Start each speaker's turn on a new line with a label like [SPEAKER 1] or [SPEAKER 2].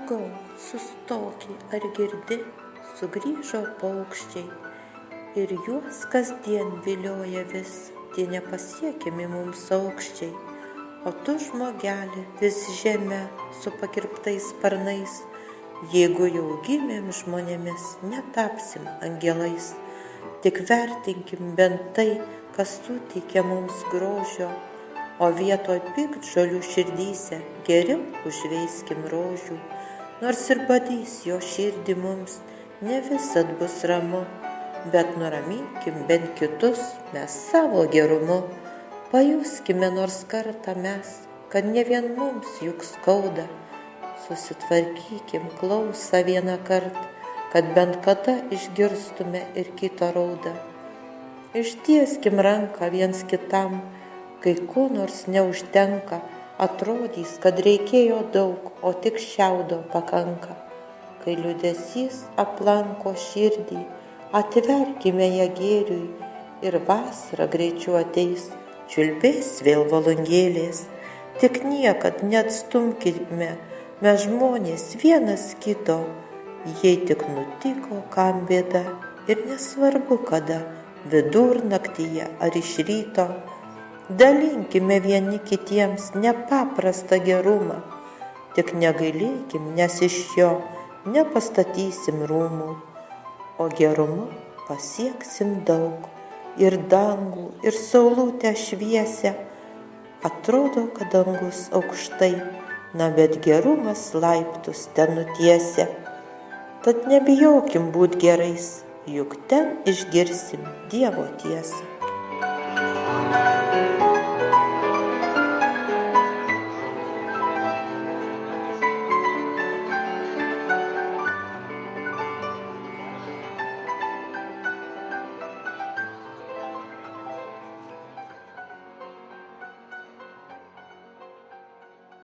[SPEAKER 1] Žmogau, sustoki, ar girdi, sugrįžo paukščiai, ir juos kasdien vilioja vis tie nepasiekiami mums aukščiai. O tu, žmogeli, vis žeme su pakirptais sparnais, jeigu jau gimėm žmonėmis, netapsim angelais. Tik vertinkim bent tai, kas suteikia mums grožio, o vietoj piktžolių širdyse geriau užveiskim rožių. Nors ir badys jo širdį mums, ne visad bus ramu, bet nuraminkim bent kitus mes savo gerumu. Pajuskime nors kartą mes, kad ne vien mums juk skauda. Susitvarkykim klausą vieną kartą, kad bent kada išgirstume ir kito raudą. Ištieskim ranką viens kitam, kai ko nors neužtenka, atrodys, kad reikėjo daug, o tik šiaudo pakanka. Kai liūdesys aplanko širdį, atverkime ją gėriui, ir vasara greičiau ateis, čiulbės vėl valungėlės. Tik niekad neatstumkime mes žmonės vienas kito, jei tik nutiko kam bėda, ir nesvarbu kada, vidurnaktyje ar iš ryto. Dalinkime vieni kitiems nepaprastą gerumą, tik negailėkim, nes iš jo nepastatysim rūmų, o gerumu pasieksim daug, ir dangų, ir saulutę šviesią. Atrodo, kad dangus aukštai, na bet gerumas laiptus ten nutiesia. Tad nebijokim būt gerais, juk ten išgirsim Dievo tiesą.